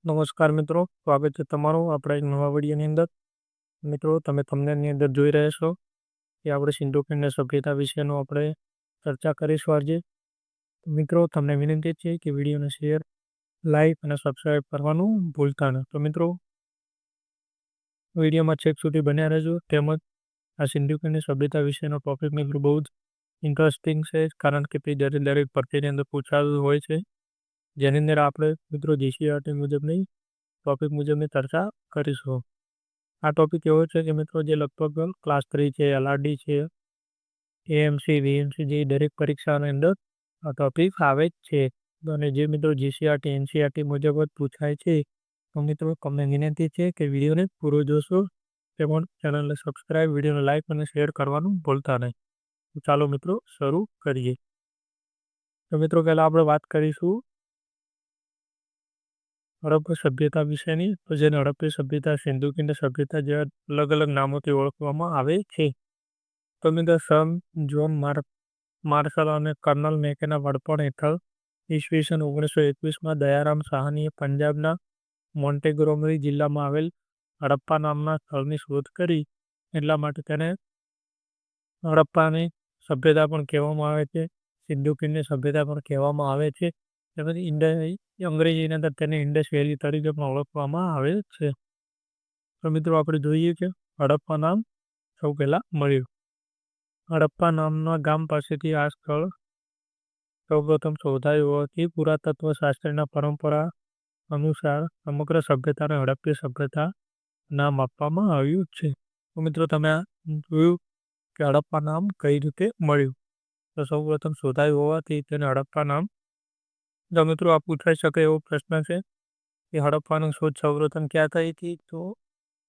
નમસ્કાર મિત્રો, સ્વાગત છે તમારું આપણા એક નવા વિડીયોની અંદર. મિત્રો, તમે થંબનેલની અંદર જોઈ રહ્યા છો કે આપણે સિંધુ ખીણની સભ્યતા વિશેનો આપણે ચર્ચા કરીશું આજે. મિત્રો, તમને વિનંતી છે કે વિડીયોને શેર, લાઈક અને સબસ્ક્રાઈબ કરવાનું ભૂલતા નહીં. તો મિત્રો, વિડીયોમાં છેક સુધી બન્યા રહેજો. તેમજ આ સિંધુ ખીણની સભ્યતા વિશેનો ટોપિક મિત્રો બહુ જ ઇન્ટરેસ્ટિંગ છે, કારણ કે તે દરેક ભરતીની અંદર પૂછાતું હોય છે, જેની અંદર આપણે મિત્રો જીસીઆરટી મુજબની ટોપિક મુજબની ચર્ચા કરીશું. આ ટોપિક એવો છે કે મિત્રો જે લગભગ ક્લાસ 3 છે, એલઆરડી છે, એએમસી, વીએમસી જેવી દરેક પરીક્ષાની અંદર આ ટોપિક આવે જ છે. અને જે મિત્રો જીસીઆરટી, એનસીઆરટી મુજબ જ પૂછાય છે, તો મિત્રો તમને વિનંતી છે કે વિડીયોને પૂરો જોશો, તેમજ ચેનલને સબસ્ક્રાઈબ, વિડીયોને લાઈક અને શેર કરવાનું ભૂલતા નહીં. તો ચાલો મિત્રો શરૂ કરીએ. તો મિત્રો પહેલાં આપણે વાત કરીશું હડપ્પા સભ્યતા વિશેની. તો જેને હડપ્પી સભ્યતા, સિંધુ ખીણની સભ્યતા જેવા અલગ અલગ નામોથી ઓળખવામાં આવે છે. તો મિત્રો સર જોન માર્શલ અને કર્નલ મેકેના વડપણ હેઠળ ઈસવીસન 1921માં દયારામ સાહનીએ પંજાબના મોન્ટેગોમરી જિલ્લામાં આવેલ હડપ્પા નામના સ્થળની શોધ કરી. એટલા માટે તેને હડપ્પાની સભ્યતા પણ કહેવામાં આવે છે, સિંધુ ખીણની સભ્યતા પણ કહેવામાં આવે છે. તેમજ અંગ્રેજીની અંદર તેને ઇન્ડસ વેલી તરીકે પણ ઓળખવામાં આવે છે. તો મિત્રો આપણે જોઈએ કે હડપ્પા નામ સૌ પહેલાં મળ્યું. હડપ્પા નામના ગામ પાસેથી આ સ્થળ સૌપ્રથમ શોધાયું હોવાથી પુરાતત્વ શાસ્ત્રીના પરંપરા અનુસાર સમગ્ર સભ્યતાને હડપ્પી સભ્યતા નામ આપવામાં આવ્યું છે. તો મિત્રો તમે જોયું કે હડપ્પા નામ કઈ રીતે મળ્યું. તો સૌપ્રથમ શોધાયું હોવાથી તેને હડપ્પા નામ. તો મિત્રો આ પૂછાઈ શકે એવો પ્રશ્ન છે કે હડપ્પાની શોધ સૌપ્રથમ ક્યાં થઈ હતી? તો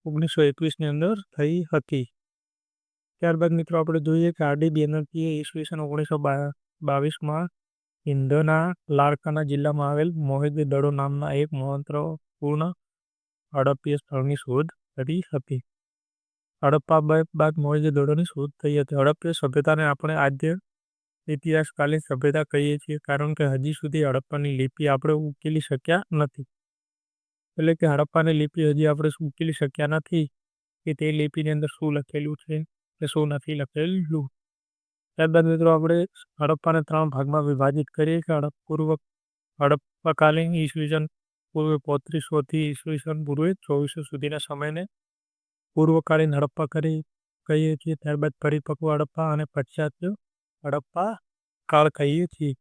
1921ની અંદર થઈ હતી. ત્યારબાદ મિત્રો આપણે જોઈએ કે આરડી બેનર્જીએ ઈસવીસન 1922માં હિંદના લાડકાના જિલ્લામાં આવેલ મોહેજી દડો નામના એક મહત્વપૂર્ણ હડપ્પીય સ્થળની શોધ કરી હતી. હડપ્પા બાદ મોહેજી દડોની શોધ થઈ હતી. હડપ્પીય સભ્યતાને આપણે આદ્ય ઇતિહાસકાલીન સભ્યતા કહીએ છીએ, કારણ કે હજી સુધી હડપ્પાની લિપિ આપણે ઉકેલી શક્યા નથી. એટલે કે હડપ્પાની લિપિ હજી આપણે ઉકેલી શક્યા નથી કે તે લિપિની અંદર શું લખેલું છે કે શું નથી લખેલું. ત્યારબાદ મિત્રો આપણે હડપ્પાને 3 ભાગમાં વિભાજિત કરીએ કે હડપ્પાકાલીન ઈસવીસન પૂર્વે 3500થી ઈસવીસન પૂર્વે 2400 સુધીના સમયને પૂર્વકાલીન હડપ્પા કહીએ છીએ. ત્યારબાદ પરિપક્વ હડપ્પા અને પાશ્ચાત્ય હડપ્પા કાળ કહીએ છીએ.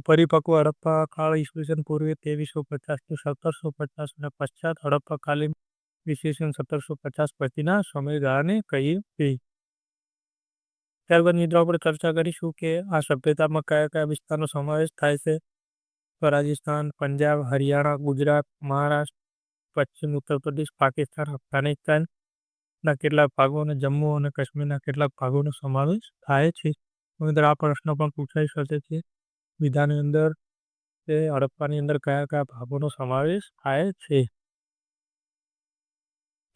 પરિપક્વ હડપ્પા કાળ ઈસવીસન પૂર્વે 2350થી 1750 અને પશ્ચાત હડપ્પા કાલીન ઈસવીસન 1750 પછીના સમયગાળાને કહીએ છીએ. ત્યારબાદ મિત્રો આપણે ચર્ચા કરીશું કે આ સભ્યતામાં કયા કયા વિસ્તારનો સમાવેશ થાય છે. તો રાજસ્થાન, પંજાબ, હરિયાણા, ગુજરાત, મહારાષ્ટ્ર, પશ્ચિમ ઉત્તર પ્રદેશ, પાકિસ્તાન, અફઘાનિસ્તાનના કેટલાક ભાગો અને જમ્મુ અને કાશ્મીરના કેટલાક ભાગોનો સમાવેશ થાય છે. મિત્રો આ પ્રશ્ન પણ પૂછાઈ શકે છે વિધાનની અંદર કે હડપ્પાની અંદર કયા કયા ભાગોનો સમાવેશ થાય છે.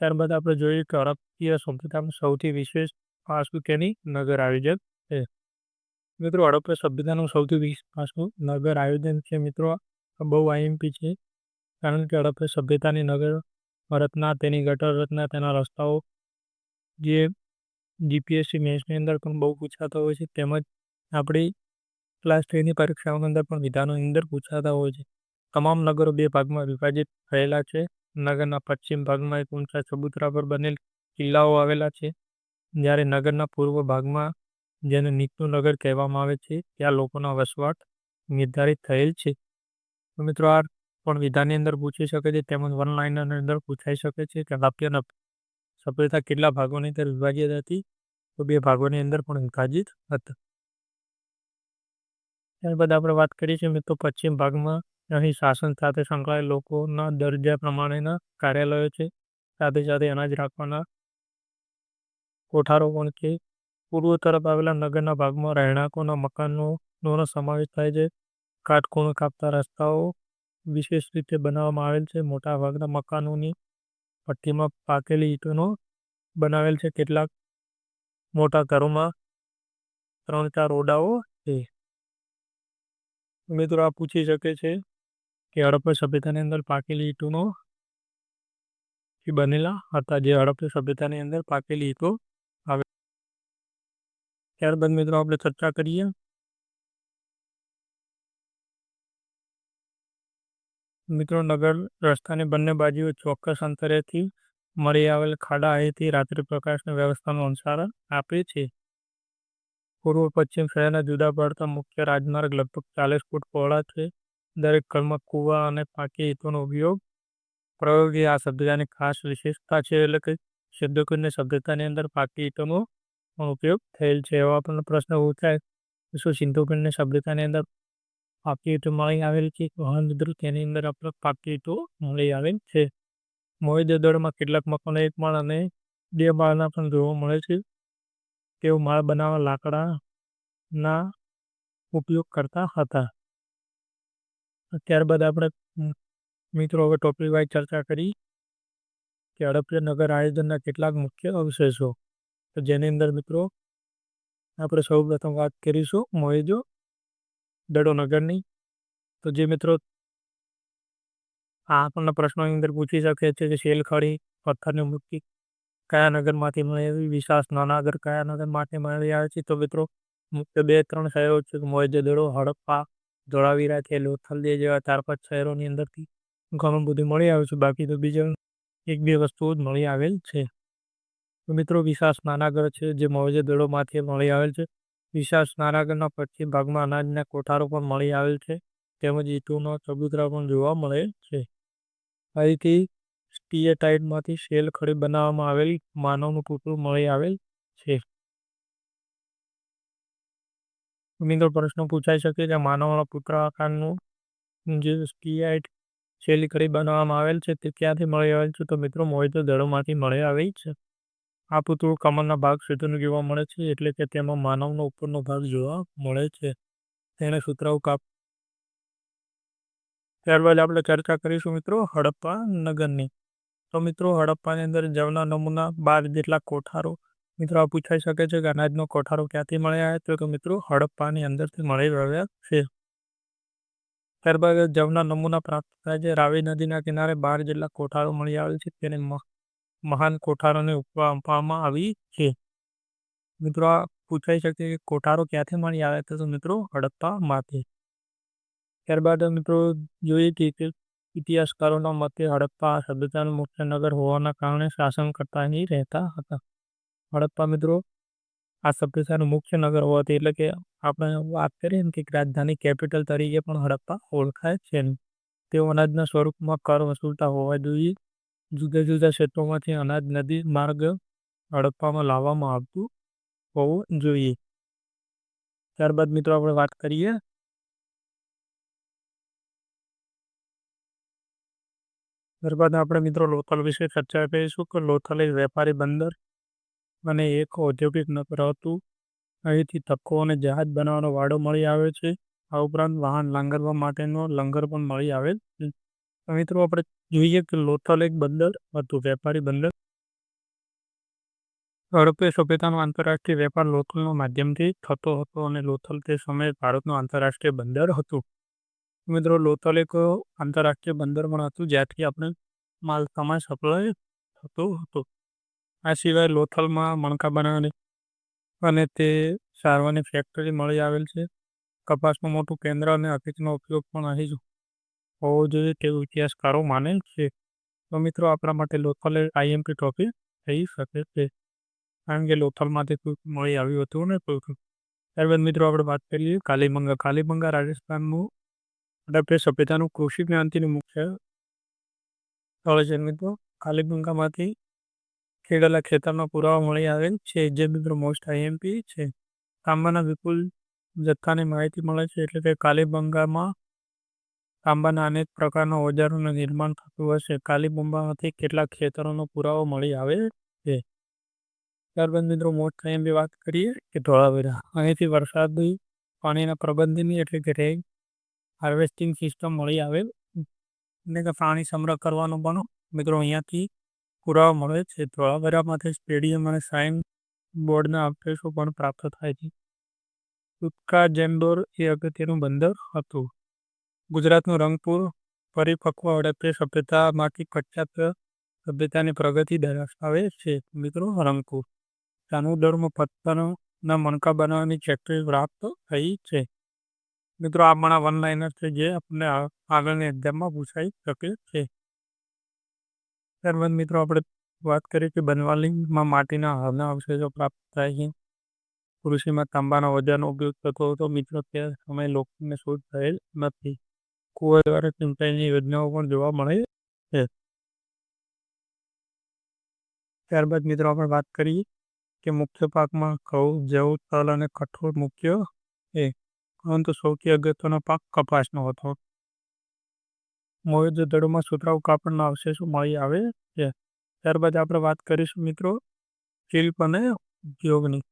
ત્યારબાદ આપણે જોઈએ કે હડપ્પીય સભ્યતામાં સૌથી વિશેષ પાસું તેની નગર આયોજન છે. મિત્રો હડપ્પા સભ્યતાનું સૌથી વિશેષ પાસું નગર આયોજન છે. મિત્રો બહુ આઈએમપી છે, કારણ કે હડપ્પા સભ્યતાની નગર રચના, તેની ગટર રચના, તેના રસ્તાઓ જે જીપીએસસી મેથ્સની અંદર પણ બહુ પૂછાતા હોય છે, તેમજ આપણી ક્લાસ 3ની પરીક્ષાઓની અંદર પણ વિધાનોની અંદર પૂછાતા હોય છે. તમામ નગરો 2 ભાગમાં વિભાજિત થયેલા છે. નગરના પશ્ચિમ ભાગમાં એક ઊંચા ચબૂતરા પર બનેલ કિલ્લાઓ આવેલા છે, જ્યારે નગરના પૂર્વ ભાગમાં, જેને નીચલું નગર કહેવામાં આવે છે, ત્યાં લોકોનો વસવાટ નિર્ધારિત થયેલ છે. તો મિત્રો આ પણ વિધાનની અંદર પૂછી શકે છે, તેમજ વન લાઇનરની અંદર પૂછાઈ શકે છે કે હડપ્પા સભ્યતા કેટલા ભાગોની અંદર વિભાજિત હતી? તો 2 ભાગોની અંદર પણ વિભાજિત હતા. ત્યારબાદ આપણે વાત કરીએ છીએ મિત્રો પશ્ચિમ ભાગમાં. અહીં શાસન સાથે સંકળાયેલ લોકોના દરજ્જા પ્રમાણેના કાર્યાલયો છે, સાથે સાથે અનાજ રાખવાના કોઠારો પણ છે. પૂર્વ તરફ આવેલા નગરના ભાગમાં રહેણાંકોના મકાનોનો સમાવેશ થાય છે. કાટખૂણે કાપતા રસ્તાઓ વિશેષ રીતે બનાવવામાં આવેલ છે. મોટાભાગના મકાનોની પટ્ટીમાં પાકેલી ઈંટોનો બનાવેલ છે. કેટલાક મોટા ઘરોમાં 3-4 ઓરડાઓ છે. મિત્રો આ પૂછી શકે છે કે હડપ્પા સભ્યતાની અંદર પાકેલી ઈંટોનો થી બનેલા હતા, જે હડપ્પા સભ્યતાની અંદર પાકેલી ઈંટો આવે. ત્યારબાદ મિત્રો આપણે ચર્ચા કરીએ મિત્રો નગર રસ્તાની બંને બાજુએ ચોક્કસ અંતરેથી મળી આવેલ ખાડા અહીંથી રાત્રિ પ્રકાશની વ્યવસ્થાનું અનુસરણ આપે છે. પૂર્વ પશ્ચિમ શહેરના જુદા પડતા મુખ્ય રાજમાર્ગ લગભગ 40 ફૂટ પહોળા છે. દરેક ઘરમાં કૂવા અને પાકી ઈંટોનો પ્રયોગ એ આ સભ્યતાની ખાસ વિશેષતા છે. એટલે કે સિંધુકીની સભ્યતાની અંદર પાકી ઈંટોનો ઉપયોગ થયેલ છે. એવા આપણને પ્રશ્ન પૂછાય શું સિંધુકીની સભ્યતાની અંદર પાકી ઈંટો મળી આવેલ છે? હા મિત્રો, તેની અંદર આપણે પાકી ઈંટો મળી આવેલ છે. મોહેંજો-દડોમાં કેટલાક મકાનો એક માળ અને બે માળના પણ જોવા મળે છે. તેઓ માળ બનાવવા લાકડાના ઉપયોગ કરતા હતા. ત્યારબાદ આપણે મિત્રો હવે ટોપિક વાઇઝ ચર્ચા કરી કે હડપ્પા નગર આયોજનના કેટલાક મુખ્ય અવશેષો. તો જેની અંદર મિત્રો આપણે સૌ પ્રથમ વાત કરીશું મોહેંજો-દડો નગરની. તો જે મિત્રો આ આપણને પ્રશ્નોની અંદર પૂછી શકે છે કે શેલખડી પથ્થરની મૂર્તિ કયા નગરમાંથી મળી આવી, વિશાળ સ્નાનાગર કયા નગરમાંથી મળી આવે છે? તો મિત્રો મુખ્ય 2-3 શહેરો છે મોહેંજો-દડો, હડપ્પા, ધોળાવીરા છે, લોથલ જેવા 4-5 શહેરોની અંદરથી ઘણું બધું મળી આવે છે. બાકી તો બીજા 1-2 વસ્તુઓ જ મળી આવેલ છે. તો મિત્રો વિશાળ સ્નાનાગર છે જે મોહેંજો-દડોમાંથી મળી આવેલ છે. વિશાળ સ્નાનાગરના પશ્ચિમ ભાગમાં અનાજના કોઠારો પણ મળી આવેલ છે, તેમજ ઈંટોનો ચબૂતરા પણ જોવા મળે છે. અહીંથી સ્ટીએટાઇટમાંથી શેલખડી બનાવવામાં આવેલ માનવનું પુતળું મળી આવેલ છે. મિત્રો પ્રશ્ન પૂછાઈ શકે છે માનવના પુત્ર આકારનું જે સ્ટીઆઈટ શેલખડી બનાવવામાં આવેલ છે તે ક્યાંથી મળી આવેલ છે? તો મિત્રો મોહેંજો-દડોમાંથી મળી આવેલ છે. આ પુતળું કમરના ભાગ સુધીનું જોવા મળે છે, એટલે કે તેમાં માનવનો ઉપરનો ભાગ જોવા મળે છે. તેને સુતરાઉ કાપ. ત્યારબાદ આપણે ચર્ચા કરીશું મિત્રો હડપ્પા નગરની. તો મિત્રો હડપ્પાની અંદર જવના નમૂના 12 જેટલા કોઠારો. મિત્રો આ પૂછાઈ શકે છે કે અનાજનો કોઠારો ક્યાંથી મળી આવ્યા? તો મિત્રો હડપ્પાની અંદરથી મળી રહ્યા છે. ત્યારબાદ જવના નમૂના પ્રાપ્ત થાય છે. રાવી નદીના કિનારે 12 જેટલા કોઠારો મળી આવેલ છે. તેને મહાન કોઠારોને ઉપમા આપવામાં આવી છે. મિત્રો આ પૂછાઈ શકે કે કોઠારો ક્યાંથી મળી આવે તો મિત્રો હડપ્પામાંથી. ત્યારબાદ મિત્રો જોઈએ કે ઇતિહાસકારોના મતે હડપ્પા સભ્યતાનું મુખ્ય નગર હોવાના કારણે શાસનકર્તા અહીં રહેતા હતા. હડપ્પા મિત્રો આ સભ્યતાનું મુખ્ય નગર હોવાથી, એટલે કે આપણે વાત કરીએ ને કે રાજધાની કેપિટલ તરીકે પણ હડપ્પા ઓળખાય છે. તેઓ અનાજના સ્વરૂપમાં કર વસૂલતા હોવા જોઈએ. જુદા જુદા ક્ષેત્રોમાંથી અનાજ નદી માર્ગ હડપ્પામાં લાવવામાં આવતું હોવું જોઈએ. ત્યારબાદ મિત્રો આપણે વાત કરીએ ત્યારબાદ આપણે મિત્રો લોથલ વિશે ચર્ચા કરીશું કે લોથલ એક વેપારી બંદર અને એક ઔદ્યોગિક નગર હતું. અહીંથી તકો અને જહાજ બનાવવાનો વાડો મળી આવે છે. આ ઉપરાંત વાહન લાંગરવા માટેનો લંગર પણ મળી આવે છે. મિત્રો આપણે જોઈએ કે લોથલ એક બંદર હતું, વેપારી બંદર. હડપ્પા સભ્યતાનો આંતરરાષ્ટ્રીય વેપાર લોથલના માધ્યમથી થતો હતો અને લોથલ તે સમયે ભારતનું આંતરરાષ્ટ્રીય બંદર હતું. મિત્રો લોથલ એક આંતરરાષ્ટ્રીય બંદર પણ હતું જ્યાંથી આપણે માલ સામાન સપ્લાય થતો હતો. આ સિવાય લોથલમાં મણકા બનાવવાની અને તે સારવારની ફેક્ટરી મળી આવેલ છે. કપાસનું મોટું કેન્દ્ર અને અતીતનો ઉપયોગ પણ અહીં જ હોવો જોઈએ તેવું ઇતિહાસકારો માને છે. તો મિત્રો આપણા માટે લોથલ આઈએમપી ટોપિક થઈ શકે છે, કારણ કે લોથલમાંથી કોઈ મળી આવ્યું હતું ને કોઈ. ત્યારબાદ મિત્રો આપણે વાત કરીએ કાલીબંગા. કાલીબંગા રાજસ્થાનનું હડપ્પા સભ્યતાનું કૃષિ ક્રાંતિનું મુખ્ય સ્થળ છે. મિત્રો કાલીબંગામાંથી ખેડેલા ખેતરના પુરાવા મળી આવેલ છે, જે મિત્રો મોસ્ટ આઈએમપી છે. તાંબાના વિપુલ જથ્થાની માહિતી મળે છે, એટલે કે કાલીબંગામાં તાંબાના અનેક પ્રકારના ઓજારોનું નિર્માણ થતું હશે. કાલીબંગામાંથી કેટલાક ખેતરોનો પુરાવો મળી આવે છે. ત્યારબાદ મિત્રો મોસ્ટ આઈએમપી વાત કરીએ કે ધોળાવીરા. અહીંથી વરસાદી પાણીના પ્રબંધનની, એટલે કે રેન હાર્વેસ્ટિંગ સિસ્ટમ મળી આવે, એટલે કે પાણી સંગ્રહ કરવાનો પણ મિત્રો અહીંયાથી પુરાવા મળે છે. ધોળાવીરામાંથી સ્ટેડિયમ અને સાઇન બોર્ડના અવશેષો પણ પ્રાપ્ત થાય છે. ઉત્કા જેન્ડોર એ અગત્યનું બંદર હતું. ગુજરાતનું રંગપુર પરિપક્વ હડપ્પે સભ્યતામાંથી કચ્છાત સભ્યતાની પ્રગતિ દર્શાવે છે. મિત્રો રંગકૂપ ચાનુદરમાં પથ્થરના મણકા બનાવવાની ફેક્ટરી પ્રાપ્ત થઈ છે. મિત્રો આ પણ વન લાઇનર છે જે આપણને આગળની એક્ઝામમાં પૂછાઈ શકે છે. ત્યારબાદ મિત્રો આપણે વાત કરીએ કે બનવાલીમાં માટીના હારના અવશેષો પ્રાપ્ત થાય છે. કૃષિમાં તાંબાના ઓજારનો ઉપયોગ થતો હતો. મિત્રો તે સમયે લોખંડને શોધ થયેલ નથી. કુવા દ્વારા સિંચાઈની યોજનાઓ પણ જોવા મળે છે. ત્યારબાદ મિત્રો આપણે વાત કરીએ કે મુખ્ય પાકમાં ઘઉં, જવ, તલ અને કઠોળ મુખ્ય છે. પરંતુ સૌથી અગત્યનો પાક કપાસનો હતો. મોહેંજો-દડોમાં સુતરાઉ કાપડના અવશેષો મળી આવે છે. ત્યારબાદ આપણે વાત કરીશું મિત્રો શિલ્પ અને ઉદ્યોગની.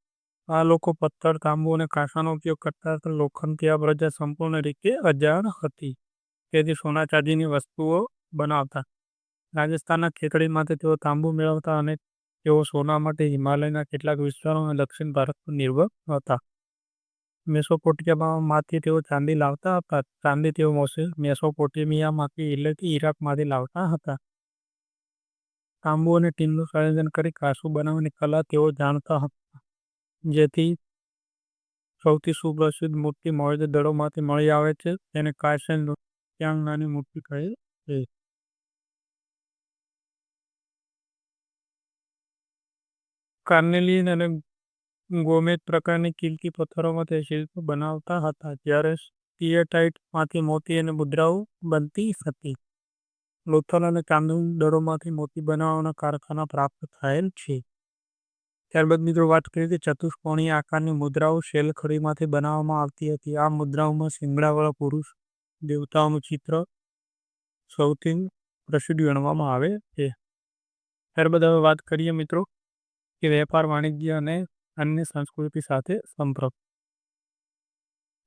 આ લોકો પથ્થર, તાંબુ અને કાંસાનો ઉપયોગ કરતા હતા. લોખંડથી આ પ્રજા સંપૂર્ણ રીતે અજાણ હતી. તેથી સોના ચાંદીની વસ્તુઓ બનાવતા. રાજસ્થાનના ખેતડીમાંથી તેઓ તાંબુ મેળવતા અને તેઓ સોના માટે હિમાલયના કેટલાક વિસ્તારો અને દક્ષિણ ભારત પર નિર્ભર હતા. મેસોપોટેમિયામાંથી તેઓ ચાંદી લાવતા હતા. ચાંદી તેઓ મેસોપોટેમિયામાંથી એટલે કે ઈરાકમાંથી લાવતા હતા. તાંબુ અને ટીનનું સંયોજન કરી કાંસુ બનાવવાની કલા તેઓ જાણતા હતા. જેથી સૌથી સુપ્રસિદ્ધ મૂર્તિ મોહેંજો-દડોમાંથી મળી આવે છે. તેને કાંસ્ય નૃત્યાંગનાની મૂર્તિ કહે છે. કાર્નેલિયન અને ગોમેજ પ્રકારની કિંમતી પથ્થરોમાંથી શિલ્પ બનાવતા હતા. જ્યારે સ્ટીએટાઇટમાંથી મોતી અને મુદ્રાઓ બનતી હતી. લોથલ અને ચાંદુદડોમાંથી મોતી બનાવવાના કારખાના પ્રાપ્ત થયેલ છે. ત્યારબાદ મિત્રો વાત કરીએ કે ચતુષ્કોણીય આકારની મુદ્રાઓ શેલખડીમાંથી બનાવવામાં આવતી હતી. આ મુદ્રાઓમાં શિંગડાવાળા પુરુષ દેવતાઓનું ચિત્ર સૌથી પ્રસિદ્ધ ગણવામાં આવે છે. ત્યારબાદ હવે વાત કરીએ મિત્રો કે વેપાર, વાણિજ્ય અને અન્ય સંસ્કૃતિ સાથે સંપર્ક.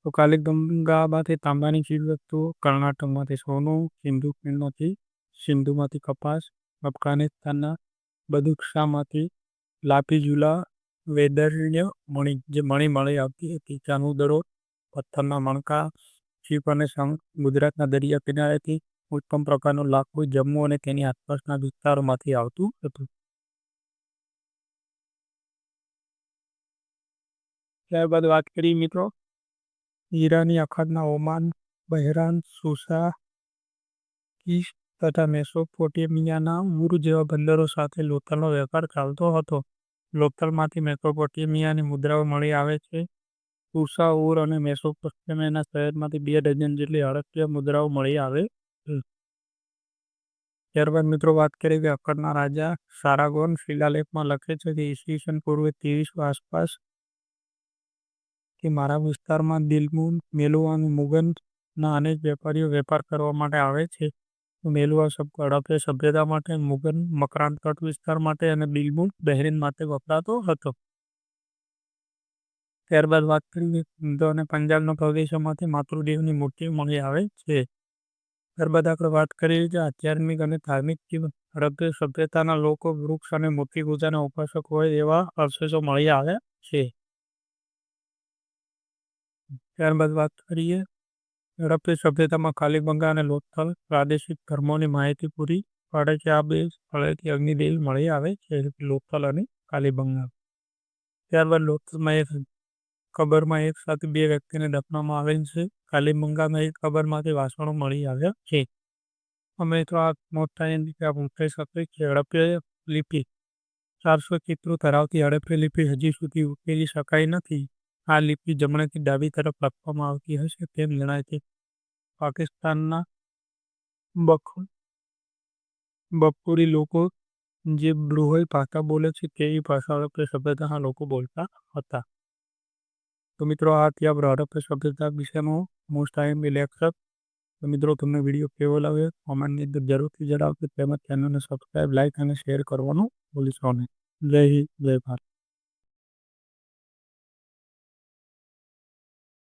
તો કાલીગંગામાંથી તાંબાની ચીજવસ્તુઓ, કર્ણાટકમાંથી સોનું, સિંધુમાંથી કપાસ, અફઘાનિસ્તાનના બદુક્ષામાંથી લાપીઝુલા વૈદર્ય મણી મળી આવતી હતી. ચાનુદડો, પથ્થરના મણકા, શિપ અને શંખ ગુજરાતના દરિયા કિનારેથી ઉત્તમ પ્રકારનું લાકડું જમ્મુ અને તેની આસપાસના વિસ્તારોમાંથી આવતું હતું. ત્યારબાદ વાત કરીએ મિત્રો ઈરાની અખાતના ઓમાન, બહેરાન, સુસા, કિશ તથા મેસોપોટેમિયાના ઉર જેવા બંદરો સાથે લોથલનો વેપાર ચાલતો હતો. લોથલમાંથી મેસોપોટેમિયાની મુદ્રાઓ મળી આવે છે. સુસા, ઉર અને મેસોપોટેમિયાના શહેરમાંથી 2 ડઝન જેટલી હડપ્પીય મુદ્રાઓ મળી આવે છે. ત્યારબાદ મિત્રો વાત કરીએ કે અક્કડના રાજા સારાગોન શિલાલેખમાં લખે છે કે ઈસવીસન પૂર્વે 2300 આસપાસ કે મારા વિસ્તારમાં દિલમુન, મેલુઆ અને મુગનના અનેક વેપારીઓ વેપાર કરવા માટે આવે છે. મેલુઆ હડપ્પે સભ્યતા માટે, મુગન મકરાન તટ વિસ્તાર માટે અને દિલમુન બહેરીન માટે વપરાતો હતો. ત્યારબાદ વાત કરીએ સિંધુ અને પંજાબના પ્રદેશોમાંથી માતૃદેવની મૂર્તિઓ મળી આવે છે. ત્યારબાદ આપણે વાત કરીએ કે આધ્યાત્મિક અને ધાર્મિક જીવન. હડપ્પે સભ્યતાના લોકો વૃક્ષ અને મૂર્તિ પૂજાના ઉપાસક હોય એવા અવશેષો મળી આવ્યા છે. ત્યારબાદ વાત કરીએ હડપ્પે સભ્યતામાં કાલીબંગા અને લોથલ પ્રાદેશિક ધર્મોની માહિતી પૂરી પાડે છે. આ 2 સ્થળેથી અગ્નિદેવ મળી આવે છે, લોથલ અને કાલીબંગા. ત્યારબાદ લોથલમાં એક કબરમાં એક સાથે 2 વ્યક્તિને દફનાવવામાં આવેલ છે. કાલીબંગામાં એક કબરમાંથી વાસણો મળી આવ્યા છે. અમે તો આ મોટા પૂછાઈ શકે કે હડપ્પે લિપિ 400 ચિત્રો ધરાવતી હડપ્પે લિપિ હજી સુધી ઉકેલી શકાઈ નથી. આ લિપિ જમણેથી ડાબી તરફ લખવામાં આવતી હશે તેમ જણાય છે. પાકિસ્તાનના બખોરી લોકો જે બ્રુહઈ ભાષા બોલે છે તેવી ભાષા હડપ્પે સભ્યતાના લોકો બોલતા હતા. તો મિત્રો આ ત્યાં આપણે હડપ્પે સભ્યતા વિશેનો મોસ્ટ આઈએમપી લેક્ચર. તો મિત્રો તમને વિડીયો કેવો લાગ્યો કોમેન્ટની અંદર જરૂરથી જણાવજો. તેમજ ચેનલને સબસ્ક્રાઈબ, લાઇક અને શેર કરવાનું ભૂલશો નહીં. જય હિન્દ, જય ભારત.